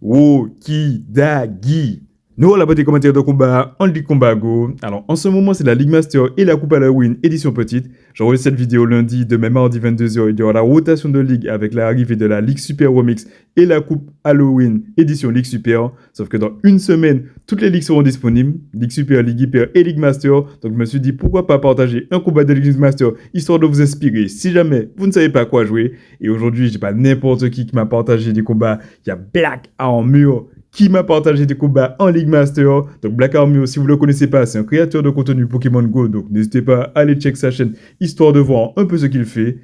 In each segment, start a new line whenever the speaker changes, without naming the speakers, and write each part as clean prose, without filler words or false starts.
Wokidagi. Nous, on a pas des commentaires de combat en Ligue Combat Go. Alors, en ce moment, c'est la Ligue Master et la Coupe Halloween édition petite. J'enregistre cette vidéo lundi, demain mardi 22h. Il y aura la rotation de Ligue avec l'arrivée de la Ligue Super Remix et la Coupe Halloween édition Ligue Super. Sauf que dans une semaine, toutes les ligues seront disponibles. Ligue Super, Ligue Hyper et Ligue Master. Donc, je me suis dit, pourquoi pas partager un combat de Ligue Master, histoire de vous inspirer si jamais vous ne savez pas quoi jouer. Et aujourd'hui, j'ai pas n'importe qui m'a partagé des combats. Il y a Black Armor qui m'a partagé des combats en League Master. Donc Black Armor, si vous ne le connaissez pas, c'est un créateur de contenu Pokémon Go. Donc n'hésitez pas à aller check sa chaîne, histoire de voir un peu ce qu'il fait.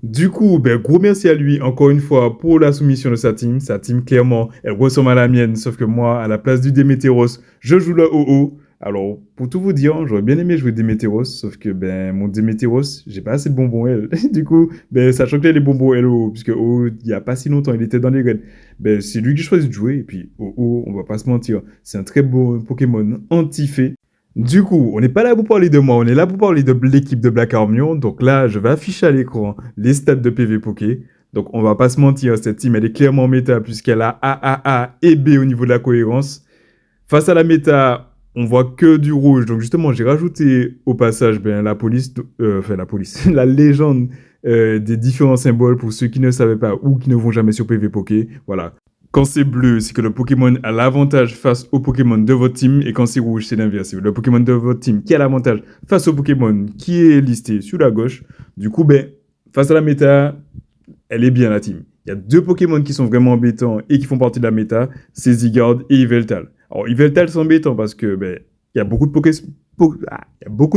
Du coup, gros merci à lui, encore une fois, pour la soumission de sa team. Sa team, clairement, elle ressemble à la mienne. Sauf que moi, à la place du Démétéros, je joue le OO. Alors, pour tout vous dire, j'aurais bien aimé jouer Démétéros, sauf que mon Démétéros, j'ai pas assez de bonbons L. Du coup, sachant que les bonbons L, puisque il y a pas si longtemps, il était dans les raids, c'est lui que j'ai choisi de jouer. Et puis, on va pas se mentir, c'est un très beau Pokémon anti-fée. Du coup, on n'est pas là pour parler de moi, on est là pour parler de l'équipe de Black Armor. Donc là, je vais afficher à l'écran les stats de PV Poké. Donc on va pas se mentir, cette team, elle est clairement méta, puisqu'elle a A et B au niveau de la cohérence. Face à la méta, on voit que du rouge. Donc justement, j'ai rajouté au passage la police, la légende des différents symboles pour ceux qui ne savaient pas ou qui ne vont jamais sur PV Poké. Voilà. Quand c'est bleu, c'est que le Pokémon a l'avantage face au Pokémon de votre team. Et quand c'est rouge, c'est l'inverse. C'est le Pokémon de votre team qui a l'avantage face au Pokémon qui est listé sur la gauche. Du coup, face à la méta, elle est bien la team. Il y a deux Pokémon qui sont vraiment embêtants et qui font partie de la méta. C'est Zygarde et Yveltal. Alors, Yveltal, c'est embêtant parce que, il y a beaucoup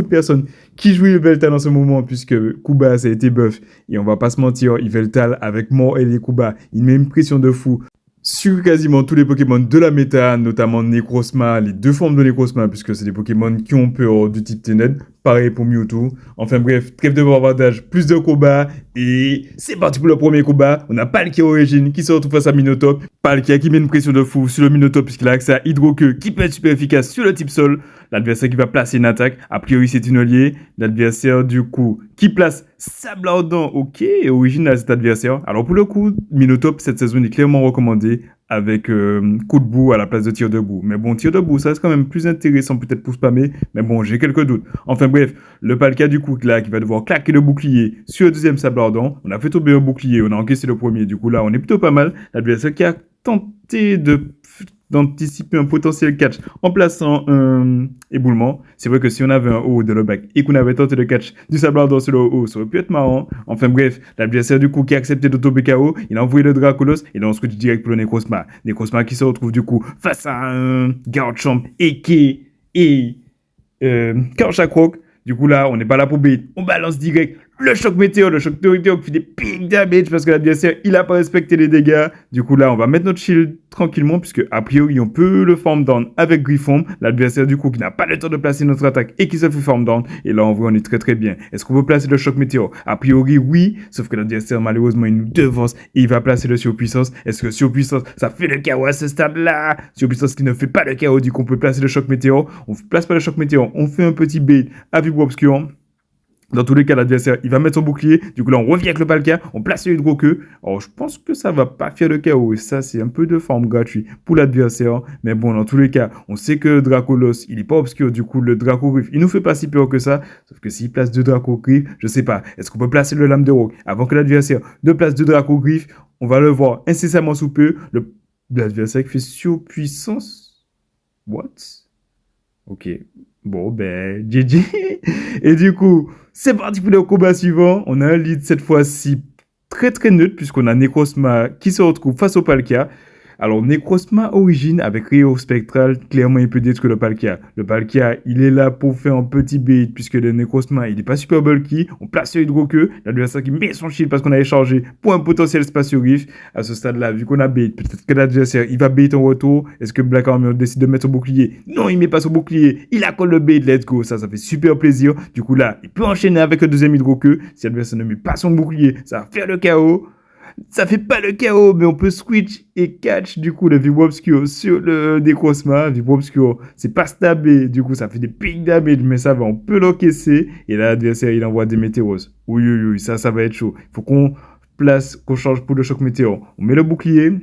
de personnes qui jouent Yveltal en ce moment puisque Kuba, ça a été buff. Et on va pas se mentir, Yveltal, avec Mort et les Kuba, il met une pression de fou sur quasiment tous les Pokémon de la méta, notamment Necrozma, les deux formes de Necrozma, puisque c'est des Pokémon qui ont peur du type Ténèbres. Pareil pour Mewtwo. Enfin bref, trêve de bavardage, plus de combats. Et c'est parti pour le premier combat. On a Palkia Origin qui se retrouve face à Minotop. Palkia qui met une pression de fou sur le Minotop puisqu'il a accès à Hydro-Queue qui peut être super efficace sur le type sol. L'adversaire qui va placer une attaque. A priori, c'est une alliée. L'adversaire, du coup, qui place Sable Ardent. Ok, original cet adversaire. Alors pour le coup, Minotop, cette saison est clairement recommandée avec coup de boue à la place de tir de boue. Mais bon, tir de boue, ça reste quand même plus intéressant peut-être pour spammer. Mais bon, j'ai quelques doutes. Enfin bref, le Palkia du coup là qui va devoir claquer le bouclier sur le deuxième Sable Ardent. On a fait tomber un bouclier, on a encaissé le premier. Du coup là, on est plutôt pas mal. L'adversaire qui a tenté d'anticiper un potentiel catch en plaçant un éboulement. C'est vrai que si on avait un haut de le bac et qu'on avait tenté de catch du Sable Ardent sur le haut, ça aurait pu être marrant. Enfin bref, l'adversaire du coup qui a accepté d'auto BKO, il a envoyé le Dracolos et là on switch direct pour le Necrozma. Necrozma qui se retrouve du coup face à un Garchomp et Karchakroc. Du coup là, on n'est pas là pour bait. On balance direct le choc météo qui fait des big damage parce que l'adversaire, il a pas respecté les dégâts. Du coup là, on va mettre notre shield tranquillement puisque a priori, on peut le farm down avec Griffon. L'adversaire du coup qui n'a pas le temps de placer notre attaque et qui se fait farm down. Et là, en vrai, on est très très bien. Est-ce qu'on peut placer le choc météo? A priori, oui. Sauf que l'adversaire, malheureusement, il nous devance et il va placer le surpuissance. Est-ce que surpuissance, ça fait le chaos à ce stade-là? Surpuissance qui ne fait pas le chaos, du coup, on peut placer le choc météo. On ne place pas le choc météo. On fait un petit bait à Vibro Obscur. Dans tous les cas, l'adversaire, il va mettre son bouclier. Du coup, là, on revient avec le Palkia. On place le Hydro-Queue. Alors, je pense que ça va pas faire le chaos. Et ça, c'est un peu de forme gratuite pour l'adversaire. Mais bon, dans tous les cas, on sait que Dracolos, il est pas obscur. Du coup, le Draco-Griff, il nous fait pas si peur que ça. Sauf que s'il place deux Draco-Griff, je sais pas. Est-ce qu'on peut placer le Lame de Rock avant que l'adversaire ne place deux Draco-Griff? On va le voir incessamment sous peu. L'adversaire qui fait surpuissance. What? Ok. Bon, GG. Et du coup, c'est parti pour le combat suivant. On a un lead cette fois-ci très très neutre puisqu'on a Necrozma qui se retrouve face au Palkia. Alors, Necrozma Origin avec Rio Spectral, clairement, il peut détruire le Palkia. Le Palkia, il est là pour faire un petit bait, puisque le Necrozma, il est pas super bulky. On place le Hydro-Queue, l'adversaire qui met son shield parce qu'on a échangé pour un potentiel spatio-riff. À ce stade-là, vu qu'on a bait, peut-être que l'adversaire, il va bait en retour. Est-ce que Black Armor décide de mettre son bouclier? Non, il met pas son bouclier. Il accorde le bait, let's go. Ça fait super plaisir. Du coup, là, il peut enchaîner avec le deuxième Hydro-Queue. Si l'adversaire ne met pas son bouclier, ça va faire le chaos. Ça fait pas le chaos, mais on peut switch et catch du coup le Vibro Obscur sur le Necrozma. Vibro Obscur, c'est pas stabé, du coup ça fait des big damage, mais ça va, on peut l'encaisser. Et là, l'adversaire il envoie des météos. Oui, ça va être chaud. Il faut qu'on change pour le choc météo. On met le bouclier.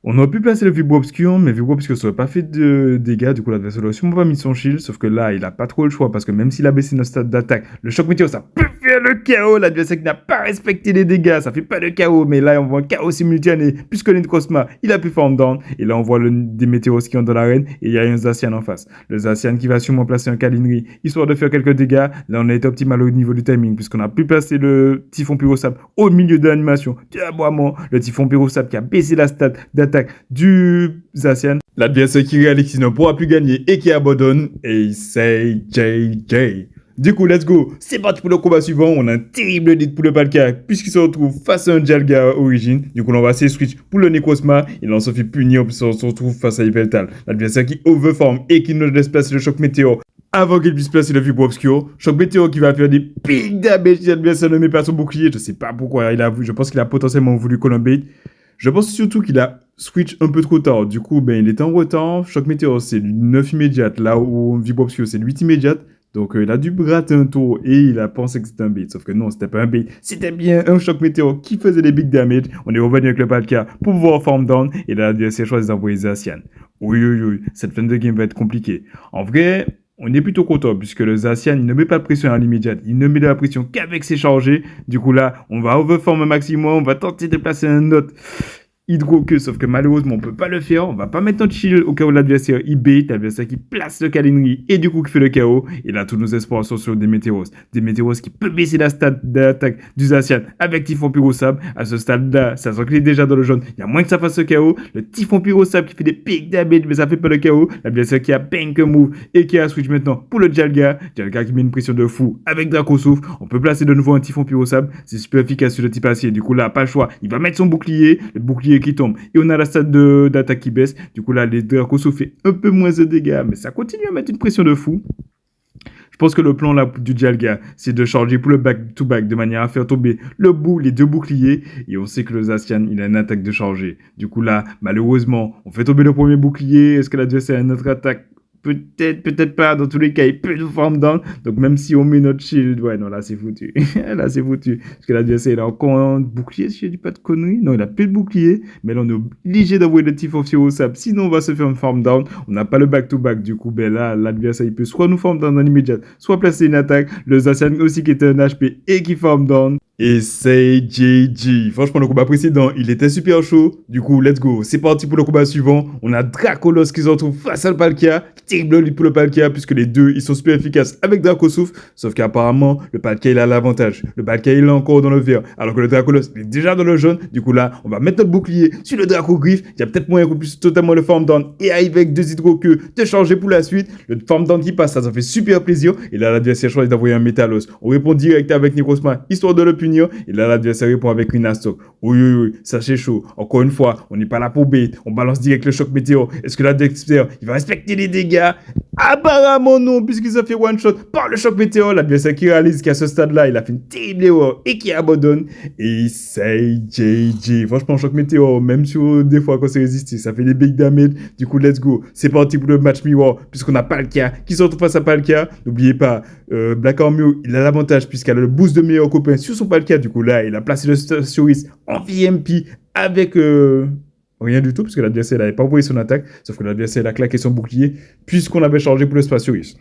On aurait pu placer le Vibro Obscur, mais Vibro Obscur ça aurait pas fait de dégâts, du coup l'adversaire aurait sûrement pas mis son shield, sauf que là il a pas trop le choix, parce que même s'il a baissé notre stade d'attaque, le choc météo ça peut faire le chaos, l'adversaire qui n'a pas respecté les dégâts, ça fait pas de chaos, mais là on voit un chaos simultané, puisque l'Incrosma il a pu form down, et là on voit des météos qui ont dans l'arène, et il y a un Zacian en face. Le Zacian qui va sûrement placer un Kalinri, histoire de faire quelques dégâts, là on a été optimal au niveau du timing, puisqu'on a pu placer le Typhon Pyrosap au milieu de l'animation, du aboiement, le Typhon Pyrosap qui a baissé la stade d'attaque du Zacian. L'adversaire qui réalise qu'il ne pourra plus gagner et qui abandonne, et c'est JJ. Du coup, let's go. C'est parti pour le combat suivant. On a un terrible lead pour le Palkia puisqu'il se retrouve face à un Dialga Origin. Du coup, on va essayer de switch pour le Necrozma. Et là, on se fait punir puisqu'on se retrouve face à Yveltal. L'adversaire qui overform et qui ne laisse placer le choc météo avant qu'il puisse placer le Vibro Obscur. Choc météo qui va faire des big damage si l'adversaire ne met pas son bouclier. Je sais pas pourquoi. Je pense qu'il a potentiellement voulu Columbate. Je pense surtout qu'il a switch un peu trop tard. Du coup, il était en retard. Choc météo, c'est 9 immédiate. Là où Vibro Obscur, c'est 8 immédiate. Donc, il a dû gratter un tour et il a pensé que c'était un bait. Sauf que non, c'était pas un bait. C'était bien un choc météo qui faisait des big damage. On est revenu avec le Palkia pour pouvoir farm down. Et là, l'adversaire choisit d'envoyer Zacian. Oui. Cette fin de game va être compliquée. En vrai, on est plutôt content puisque le Zacian, il ne met pas de pression à l'immédiate. Il ne met de la pression qu'avec ses chargés. Du coup, là, on va overform un maximum. On va tenter de placer un autre Hydro-Queue, sauf que malheureusement on peut pas le faire, on va pas mettre notre shield au cas où l'adversaire il bait, l'adversaire qui place le Kalinri et du coup qui fait le KO, et là tous nos espoirs sont sur des Météos qui peut baisser la stat d'attaque du Zacian avec Typhon Pyrosap. À ce stade là, ça sent qu'il est déjà dans le jaune, il y a moins que ça fasse le KO, le Typhon Pyrosap qui fait des big damage mais ça fait pas le KO, l'adversaire qui a bank move et qui a switch maintenant pour le Dialga qui met une pression de fou avec Draco Souffle, on peut placer de nouveau un Typhon Pyrosap, c'est super efficace sur le type acier, du coup là pas le choix, il va mettre son bouclier, le bouclier qui tombe et on a la stade d'attaque qui baisse, du coup là les Dracoso fait un peu moins de dégâts mais ça continue à mettre une pression de fou. Je pense que le plan là du Dialga c'est de charger pour le back to back de manière à faire tomber les deux boucliers, et on sait que le Zacian il a une attaque de charger, du coup là malheureusement on fait tomber le premier bouclier. Est-ce que l'adversaire a une autre attaque? Peut-être pas, dans tous les cas, il peut nous farm down. Donc, même si on met notre shield, ouais, non, là, c'est foutu. Là, c'est foutu. Parce que l'adversaire, il a encore un bouclier, si je dis pas de conneries. Non, il a plus de bouclier. Mais là, on est obligé d'envoyer le Typhon Pyrosap. Sinon, on va se faire un farm down. On n'a pas le back-to-back. Du coup, là, l'adversaire, il peut soit nous farm down en immédiat, soit placer une attaque. Le Zacian aussi, qui était un HP et qui farm down. Et c'est GG. Franchement, le combat précédent, il était super chaud. Du coup, let's go. C'est parti pour le combat suivant. On a Dracolos qui se retrouve face à le Palkia. Terrible lead pour le Palkia, puisque les deux, ils sont super efficaces avec Draco Souffle. Sauf qu'apparemment, le Palkia, il a l'avantage. Le Palkia, il est encore dans le vert. Alors que le Dracolos, il est déjà dans le jaune. Du coup, là, on va mettre notre bouclier sur le Draco Griffe. Il y a peut-être moyen qu'on puisse totalement le farm down. Et avec deux hydro-queues, de changer pour la suite. Le farm down qui passe, ça fait super plaisir. Et là, l'adversaire choisit d'envoyer un Métalos. On répond direct avec Necrozma, histoire de le punir. Et là, l'adversaire répond avec une Astoc. Oui, ça c'est chaud. Encore une fois, on n'est pas là pour bait. On balance direct le choc météo. Est-ce que l'adversaire, il va respecter les dégâts? Apparemment non, puisqu'il se fait one shot par le choc météo. L'adversaire qui réalise qu'à ce stade-là, il a fait une terrible erreur et qui abandonne. Et c'est JJ. Franchement, choc météo, même sur des fois quand c'est résisté, ça fait des big damage. Du coup, let's go. C'est parti pour le match Mirror, puisqu'on a Palkia qui se retrouve face à Palkia. N'oubliez pas, Black Armor, il a l'avantage puisqu'il a le boost de meilleur copain sur son Palkia. Du coup, là, il a placé le Staturis en VMP avec rien du tout, puisque l'adversaire n'avait pas envoyé son attaque, sauf que l'adversaire a claqué son bouclier, puisqu'on avait chargé pour le Spatiorus.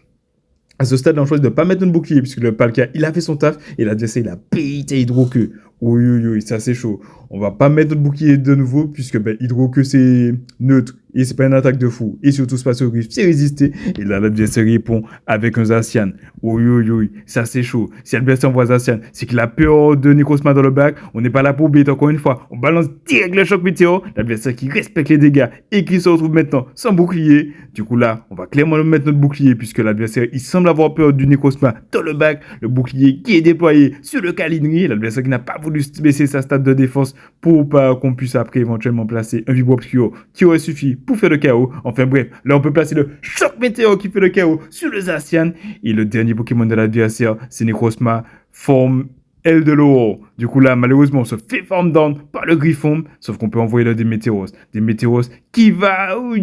À ce stade, on choisit de ne pas mettre un bouclier, puisque le Palkia, il a fait son taf, et l'adversaire, il a pété Hydro-Queue. Oui, ça c'est chaud. On va pas mettre notre bouclier de nouveau, puisque Hydro-Queue, c'est neutre, et c'est pas une attaque de fou. Et surtout, Spatiorus, c'est résisté, et là, l'adversaire répond avec un Zacian. Oui, ça c'est chaud. Si l'adversaire envoie Zacian, c'est qu'il a peur de Necrozma dans le back. On n'est pas là pour bait encore une fois. On balance direct le choc météo. L'adversaire qui respecte les dégâts et qui se retrouve maintenant sans bouclier. Du coup là, on va clairement mettre notre bouclier puisque l'adversaire, il semble avoir peur du Necrozma dans le back. Le bouclier qui est déployé sur le Kalinri. L'adversaire qui n'a pas voulu baisser sa stat de défense pour pas qu'on puisse après éventuellement placer un Vibro Obscur qui aurait suffi pour faire le KO. Enfin bref, là on peut placer le choc météo qui fait le KO sur le Zacian. Et le dernier Pokémon de l'adversaire, c'est Necrozma, forme L de l'eau. Du coup là, malheureusement, on se fait farm down par le Griffon, sauf qu'on peut envoyer là des Météos. Des Météos qui va... Oui.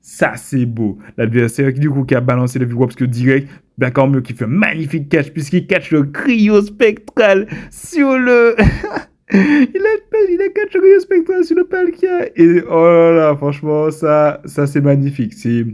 Ça, c'est beau. L'adversaire, du coup, qui a balancé le Vibro Obscur direct. Black Armor qui fait un magnifique catch, puisqu'il catch le Cryo Spectral sur le... Il a 4 chevaliers spectrales sur le Palkia. Et oh là là, franchement, ça c'est magnifique. C'est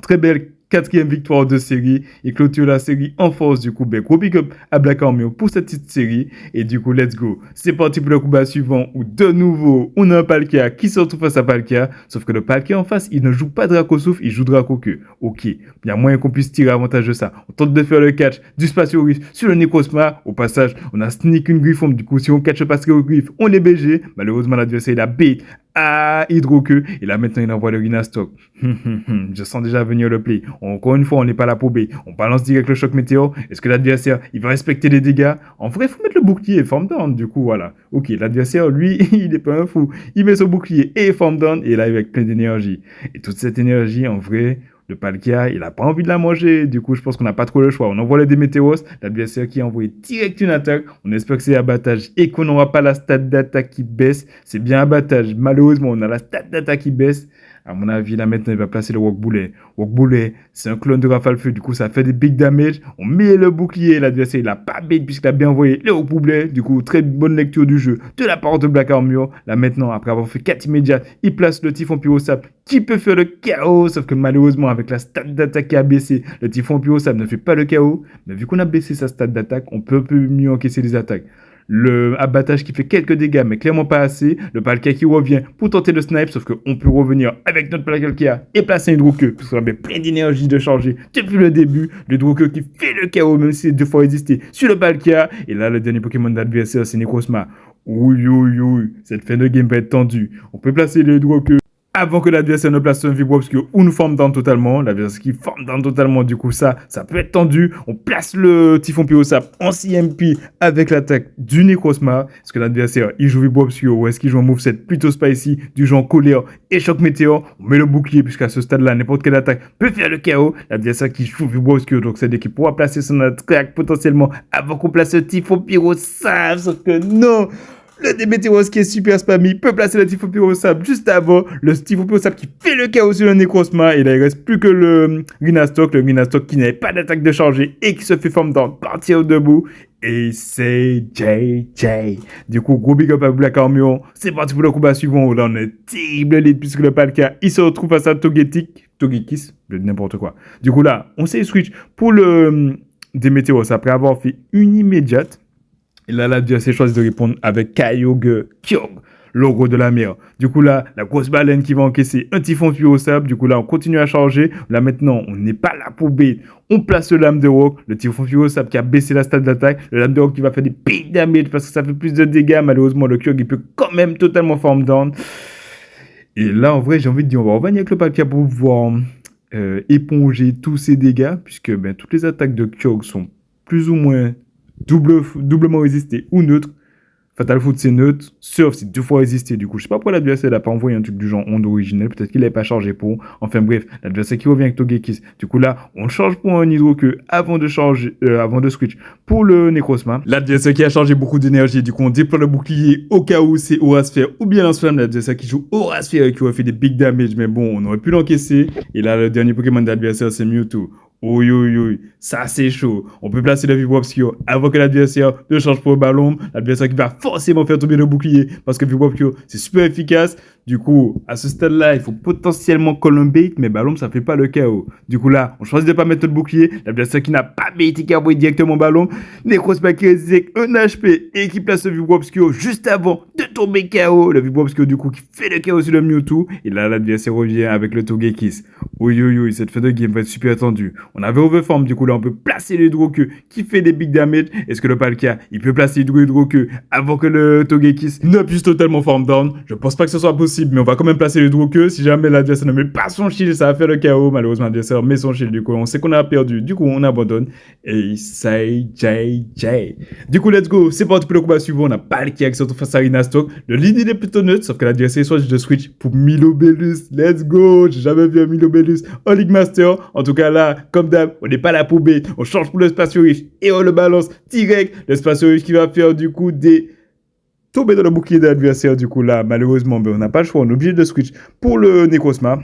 très belle quatrième victoire de série. Il clôture la série en force du coup. Ben, gros big up à Black Army pour cette petite série. Et du coup, let's go. C'est parti pour le combat suivant où de nouveau, on a un Palkia qui se retrouve face à Palkia. Sauf que le Palkia en face, il ne joue pas Dracosouffle, il joue Dracoqueux. Ok, il y a moyen qu'on puisse tirer avantage de ça. On tente de faire le catch du Spatio Rift sur le Necrozma. Au passage, on a sneak une Griffon. Du coup, si on catch le Spatio Rift, on est BG. Malheureusement, l'adversaire, il a bait à Hydroqueux. Et là, maintenant, il envoie le Rhinastock. Je sens déjà venir le play. Encore une fois, on n'est pas là pour B. On balance direct le choc météore. Est-ce que l'adversaire, il va respecter les dégâts? En vrai, il faut mettre le bouclier form down. Du coup, voilà. Ok, l'adversaire, lui, il n'est pas un fou. Il met son bouclier et form down. Et là, avec plein d'énergie. Et toute cette énergie, en vrai, le Palkia, il n'a pas envie de la manger. Du coup, je pense qu'on n'a pas trop le choix. On envoie le Démétéos. L'adversaire qui a envoyé direct une attaque. On espère que c'est abattage et qu'on n'aura pas la stat d'attaque qui baisse. C'est bien abattage. Malheureusement, on a la stat d'attaque qui baisse. À mon avis, là maintenant, il va placer le Rock Boulet. Rock Boulet, c'est un clone de Rafale Feu. Du coup, ça fait des big damage. On met le bouclier. L'adversaire, il n'a pas bait puisqu'il a bien envoyé le Rock Boulet. Du coup, très bonne lecture du jeu de la part de Black Armor. Là maintenant, après avoir fait 4 immédiates, il place le Typhon Pyrosap qui peut faire le chaos. Sauf que malheureusement, avec la stat d'attaque qui a baissé, le Typhon Pyrosap ne fait pas le chaos. Mais vu qu'on a baissé sa stat d'attaque, on peut un peu mieux encaisser les attaques. Le abattage qui fait quelques dégâts, mais clairement pas assez. Le Palkia qui revient pour tenter le snipe, sauf qu'on peut revenir avec notre Palkia et placer un Hydroqueux, parce qu'on avait plein d'énergie de charger depuis le début. Le Hydroqueux qui fait le chaos, même si c'est 2 fois résisté sur le Palkia. Et là, le dernier Pokémon d'adversaire, c'est Necrozma. Oui, cette fin de game va être tendue. On peut placer le Hydroqueux avant que l'adversaire ne place un vibro obscur ou nous forme down totalement. L'adversaire qui forme down totalement, du coup, ça peut être tendu. On place le Typhon Pyrosap en CMP avec l'attaque du Necrozma. Est-ce que l'adversaire, il joue vibro obscur ou est-ce qu'il joue un moveset plutôt spicy du genre colère et choc météore? On met le bouclier puisqu'à ce stade-là, n'importe quelle attaque peut faire le chaos. L'adversaire qui joue vibro obscur, donc c'est-à-dire qu'il pourra placer son attaque potentiellement avant qu'on place le Typhon Pyrosap. Sauf que non! Le Démétéos qui est super spammy peut placer le Typhon Pyrosap juste avant. Le Typhon Pyrosap qui fait le chaos sur le Necrozma. Et là, il reste plus que le Rhinastock. Le Rhinastock qui n'avait pas d'attaque de chargé et qui se fait forme dans partir debout. Et c'est JJ. Du coup, gros big up à Black Armor. C'est parti pour le combat suivant. Là, on est terrible lead puisque le Palkia, il se retrouve face à Togekiss. N'importe quoi. Du coup, là, on s'est switch pour le Démétéos après avoir fait une immédiate. Et là, l'adversaire choisit de répondre avec Kyogre Kyogre, logo de la mer. Du coup, là, la grosse baleine qui va encaisser un Typhon Pyrosap. Du coup, là, on continue à charger. Là, maintenant, on n'est pas là pour bait. On place le Lame de Rock, le Typhon Pyrosap qui a baissé la stat d'attaque. Le Lame de Rock qui va faire des big damage parce que ça fait plus de dégâts. Malheureusement, le Kyogre, il peut quand même totalement form down. Et là, en vrai, j'ai envie de dire, on va revenir avec le Palkia pour pouvoir éponger tous ces dégâts. Puisque toutes les attaques de Kyogre sont plus ou moins doublement résisté ou neutre. Fatal Foot c'est neutre, Surf c'est 2 fois résisté. Du coup, je sais pas pourquoi l'adversaire n'a pas envoyé un truc du genre onde originel. Peut-être qu'il n'avait pas chargé pour. Enfin bref, l'adversaire qui revient avec Togekiss. Du coup là, on charge pour un Hydroqueux avant de switch pour le Necrozma. L'adversaire qui a chargé beaucoup d'énergie. Du coup, on déploie le bouclier au cas où c'est Aura Sphere ou bien Lance-Flamme. L'adversaire qui joue Aura Sphere et qui aurait fait des big damage. Mais bon, on aurait pu l'encaisser. Et là, le dernier Pokémon d'adversaire c'est Mewtwo. Oui, ça c'est chaud. On peut placer le vibro obscur avant que l'adversaire ne change pour le ballon. L'adversaire qui va forcément faire tomber le bouclier parce que vibro obscur c'est super efficace. Du coup, à ce stade-là, il faut potentiellement call un bait, mais ballon ça fait pas le chaos. Du coup là, on choisit de pas mettre le bouclier. L'adversaire qui n'a pas bait et qui a envoyé directement ballon. Necrozma qui résiste un HP et qui place le vibro obscur juste avant de tomber KO. Le vibro obscur du coup qui fait le chaos sur le Mewtwo. Et là, l'adversaire revient avec le Togekiss. Oui, cette fin de game va être super tendue. On avait overform, du coup là on peut placer le Hydroqueux qui fait des big damage. Est-ce que le Palkia il peut placer le Hydroqueux avant que le Togekiss ne puisse totalement form down? Je pense pas que ce soit possible, mais on va quand même placer le Hydroqueux. Si jamais l'adversaire ne met pas son shield, ça va faire le chaos. Malheureusement l'adversaire met son shield, du coup on sait qu'on a perdu, du coup on abandonne. Et c'est JJ. Du coup let's go, c'est parti pour le combat suivant. On a Palkia qui se retrouve face à Rhinastock. Le lead il est plutôt neutre, sauf que l'adversaire soit de switch pour Milobellus. Let's go, j'ai jamais vu un Milobellus en League Master. En tout cas là, comme d'hab, on n'est pas là pour bait. On change pour le Spatio Rift et on le balance direct. Le Spatio Rift qui va faire du coup des tomber dans le bouclier de l'adversaire. Du coup là, malheureusement, on n'a pas le choix. On est obligé de switch pour le Necrozma.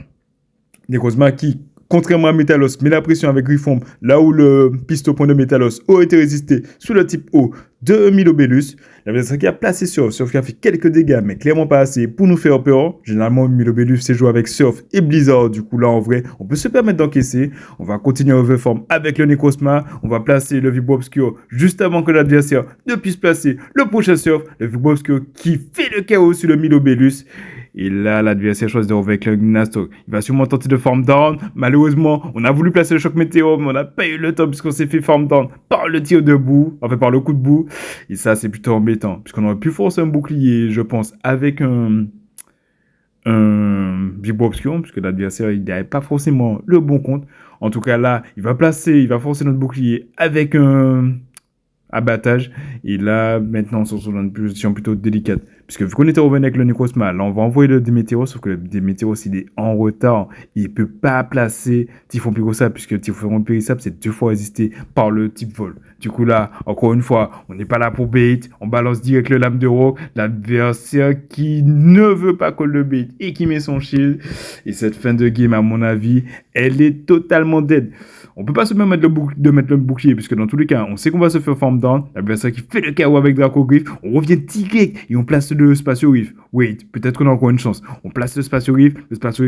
Necrozma qui Contrairement à Metalos, met la pression avec Griffon, là où le pistopon de Metalos aurait été résisté sous le type O de Milobellus. L'adversaire qui a placé Surf qui a fait quelques dégâts, mais clairement pas assez pour nous faire peur. Généralement, Milobellus s'est joué avec Surf et Blizzard. Du coup, là, en vrai, on peut se permettre d'encaisser. On va continuer à overform avec le Necrozma. On va placer le Vibro Obscur juste avant que l'adversaire ne puisse placer le prochain Surf. Le Vibro Obscur qui fait le chaos sur le Milobellus. Et là, l'adversaire choisit de revenir avec le Gnastok. Il va sûrement tenter de farm down. Malheureusement, on a voulu placer le choc météo, mais on n'a pas eu le temps puisqu'on s'est fait farm down par le tir de boue, enfin par le coup de boue. Et ça, c'est plutôt embêtant, puisqu'on aurait pu forcer un bouclier, je pense, avec un Vibro Obscur, puisque l'adversaire, il n'avait pas forcément le bon compte. En tout cas, là, il va forcer notre bouclier avec un abattage. Et là, maintenant, on se retrouve dans une position plutôt délicate. Puisque vu qu'on était revenu avec le Necrozma, là, on va envoyer le Démétéros, sauf que le Démétéros, il est en retard. Il ne peut pas placer Typhon Pyrrhosap, puisque Typhon Pyrrhosap, c'est 2 fois résisté par le type vol. Du coup, là, encore une fois, on n'est pas là pour bait. On balance direct le lame de rock. L'adversaire qui ne veut pas call le bait et qui met son shield. Et cette fin de game, à mon avis, elle est totalement dead. On peut pas se permettre de mettre le bouclier, puisque dans tous les cas, on sait qu'on va se faire farm down. L'adversaire qui fait le KO avec Draco Griff, on revient direct et on place le Spatio Riff. Wait, peut-être qu'on a encore une chance. On place le Spatio Riff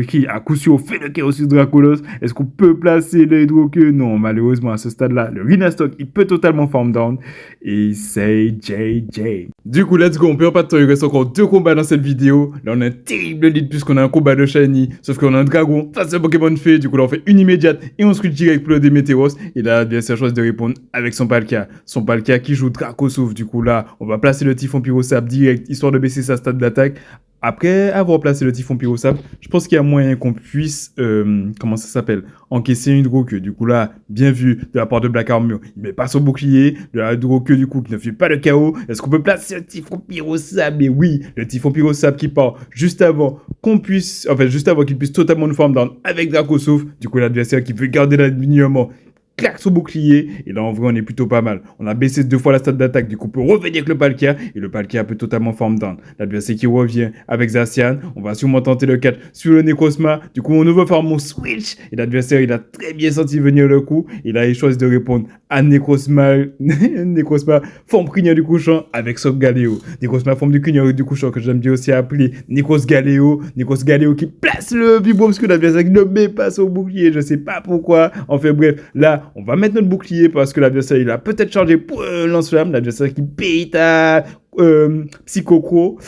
qui, à coup sûr, fait le KO sur Dracolos. Est-ce qu'on peut placer le Hydro-Queue? Non, malheureusement, à ce stade-là, le Rinastok, il peut totalement farm down. Et c'est JJ. Du coup, let's go, on perd pas de temps, il reste encore 2 combats dans cette vidéo. Là, on a un terrible lead puisqu'on a un combat de Shiny, sauf qu'on a un dragon face à un Pokémon Fée. Du coup, là, on fait une immédiate et on switch direct pour le Démétéros. Et là, l'adversaire choisit de répondre avec son Palkia. Son Palkia qui joue Dracosouf. Du coup, là, on va placer le Typhon Pyrrhosap direct, histoire de baisser sa stade d'attaque. Après avoir placé le Typhon Pyrrhosap, je pense qu'il y a moyen qu'on puisse, encaisser une Hydro-Queue. Du coup là, bien vu de la part de Black Armor, il met pas son bouclier, de la Hydro-Queue du coup qui ne fait pas le KO. Est-ce qu'on peut placer le Typhon Pyrrhosap? Mais oui, le Typhon Pyrrhosap qui part juste avant qu'il puisse totalement nous farm down avec Dracosouf. Du coup l'adversaire qui veut garder l'alignement claque son bouclier, et là en vrai on est plutôt pas mal. On a baissé 2 fois la stade d'attaque, du coup on peut revenir avec le Palkia, et le Palkia peut totalement farm down. L'adversaire qui revient avec Zacian, on va sûrement tenter le catch sur le Necrozma, du coup on ouvre farm mon switch, et l'adversaire il a très bien senti venir le coup, et là il choisit de répondre à Necrozma, forme crinière du couchant avec son Galéo. Necrozma forme du crinière du couchant que j'aime bien aussi appeler Necros Galéo qui place le Vibro Obscur, l'adversaire qui ne met pas son bouclier, je sais pas pourquoi. Enfin bref, là on va mettre notre bouclier parce que l'adversaire il a peut-être chargé pour lance-flamme, l'adversaire qui paye ta Psychocro.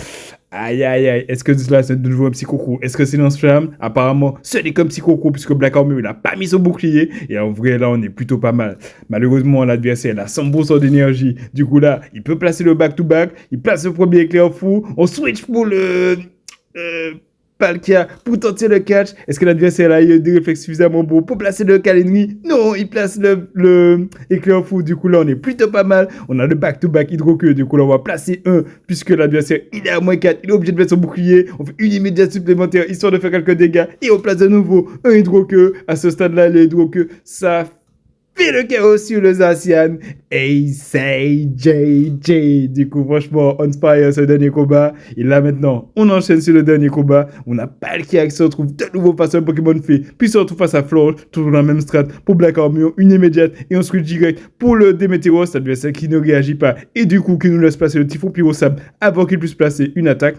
Aïe aïe aïe, est-ce que cela c'est de nouveau un Psychocro? Est-ce que c'est lance-flamme? Apparemment ce n'est qu'un Psychocro puisque Black Armor il a pas mis son bouclier, et en vrai là on est plutôt pas mal. Malheureusement l'adversaire il a 100% d'énergie, du coup là il peut placer le back-to-back, il place le premier éclair fou, on switch pour le Palkia pour tenter le catch. Est-ce que l'adversaire a eu des réflexes suffisamment beaux pour placer le Calendry? Non, il place le éclair fou. Du coup, là, on est plutôt pas mal. On a le back-to-back Hydro-Queue. Du coup, là, on va placer un, puisque l'adversaire, il est à moins 4. Il est obligé de mettre son bouclier. On fait une immédiate supplémentaire, histoire de faire quelques dégâts. Et on place de nouveau un Hydro-Queue. À ce stade-là, le Hydro-Queue, ça fait le chaos sur le Zacian. Et c'est JJ. Du coup, franchement, on fire ce dernier combat. Et là, maintenant, on enchaîne sur le dernier combat. On a Palkia qui se retrouve de nouveau face à un Pokémon Fée. Puis se retrouve face à Flore, toujours dans la même strat pour Black Armor, une immédiate. Et on switch direct pour le Démétéros, l'adversaire qui ne réagit pas. Et du coup, qui nous laisse passer le Typhon Pyrrhosap avant qu'il puisse placer une attaque.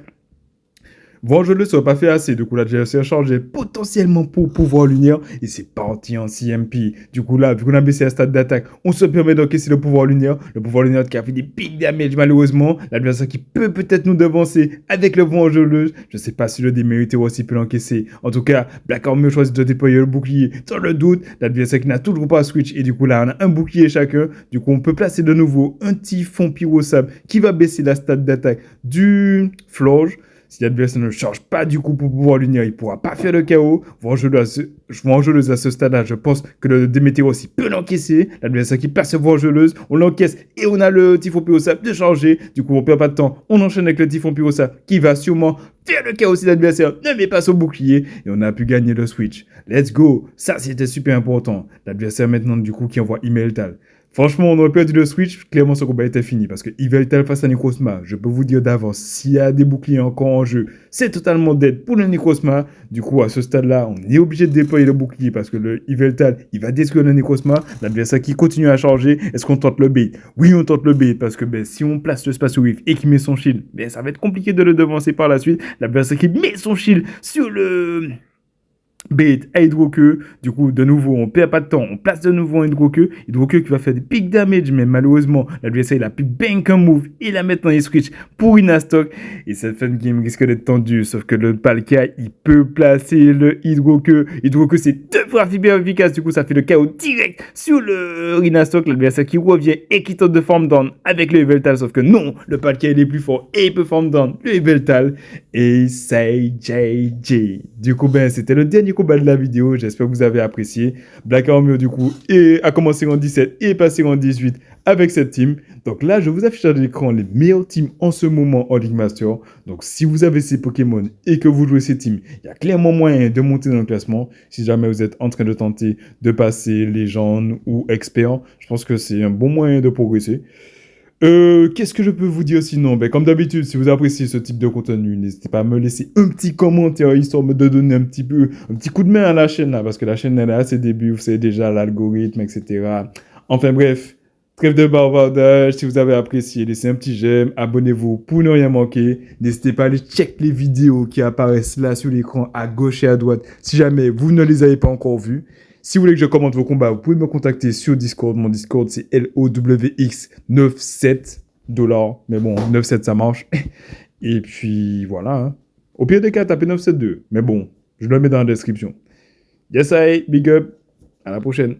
Bon, je ne le serais pas fait assez. Du coup, là, j'ai chargé potentiellement pour pouvoir lunaire. Et c'est parti en CMP. Du coup, là, vu qu'on a baissé la stade d'attaque, on se permet d'encaisser le pouvoir lunaire. Le pouvoir lunaire qui a fait des big damage, malheureusement. L'adversaire qui peut peut-être nous devancer avec le vengeuse. Je ne sais pas si le démérité aussi peut l'encaisser. En tout cas, Black Armor choisit de déployer le bouclier. Sans le doute, l'adversaire qui n'a toujours pas switch. Et du coup, là, on a un bouclier chacun. Du coup, on peut placer de nouveau un Typhon Pyrrhosap qui va baisser la stade d'attaque du Florge. Si l'adversaire ne charge pas du coup pour pouvoir l'unir, il ne pourra pas faire le KO. Vengeuse à ce stade-là, je pense que le Démétéros il peut l'encaisser. L'adversaire qui passe Vengeuse, on l'encaisse et on a le Typhon Pyrrhosap de charger. Du coup, on ne perd pas de temps. On enchaîne avec le Typhon Pyrrhosap qui va sûrement faire le KO si l'adversaire ne met pas son bouclier. Et on a pu gagner le switch. Let's go. Ça, c'était super important. L'adversaire maintenant, du coup, qui envoie Immortal. Franchement, on aurait perdu le Switch, clairement ce combat était fini parce que Yveltal face à Necrozma, je peux vous dire d'avance, s'il y a des boucliers encore en jeu, c'est totalement dead pour le Necrozma. Du coup, à ce stade-là, on est obligé de déployer le bouclier parce que le Yveltal, il va détruire le Necrozma. L'adversaire qui continue à charger, est-ce qu'on tente le bait? Oui, on tente le bait parce que si on place le Space Wave et qu'il met son shield, ça va être compliqué de le devancer par la suite. L'adversaire qui met son shield sur le bait à Hydroqueue, du coup de nouveau on perd pas de temps, on place de nouveau un Hydroqueue qui va faire des big damage, mais malheureusement l'adversaire il a pu bank un move, il a maintenant il switch pour une Astock et cette fin de game risque d'être tendue, sauf que le Palkia il peut placer le Hydroqueue c'est 2 fois hyper efficace, du coup ça fait le KO direct sur le Rinastock, l'adversaire qui revient et qui tente de farm down avec le Yveltal, sauf que non, le Palkia il est plus fort et il peut farm down le Yveltal et c'est JJ. Du coup c'était le dernier combat de la vidéo, j'espère que vous avez apprécié. Black Armor du coup a commencé en 17 et est passé en 18 avec cette team. Donc là je vous affiche à l'écran les meilleures teams en ce moment en League Master. Donc si vous avez ces Pokémon et que vous jouez ces teams, il y a clairement moyen de monter dans le classement. Si jamais vous êtes en train de tenter de passer légende ou expert, je pense que c'est un bon moyen de progresser. Qu'est-ce que je peux vous dire sinon? Comme d'habitude, si vous appréciez ce type de contenu, n'hésitez pas à me laisser un petit commentaire histoire de donner un petit coup de main à la chaîne là, parce que la chaîne elle est à ses débuts, vous savez déjà l'algorithme, etc. Enfin bref, trêve de bavardage. Si vous avez apprécié, laissez un petit j'aime, abonnez-vous pour ne rien manquer. N'hésitez pas à aller check les vidéos qui apparaissent là sur l'écran à gauche et à droite, si jamais vous ne les avez pas encore vues. Si vous voulez que je commente vos combats, vous pouvez me contacter sur Discord. Mon Discord, c'est LOWX97 $. Mais bon, 97, ça marche. Et puis, voilà. Hein. Au pire des cas, tapez 972. Mais bon, je le mets dans la description. Yes, I, big up. À la prochaine.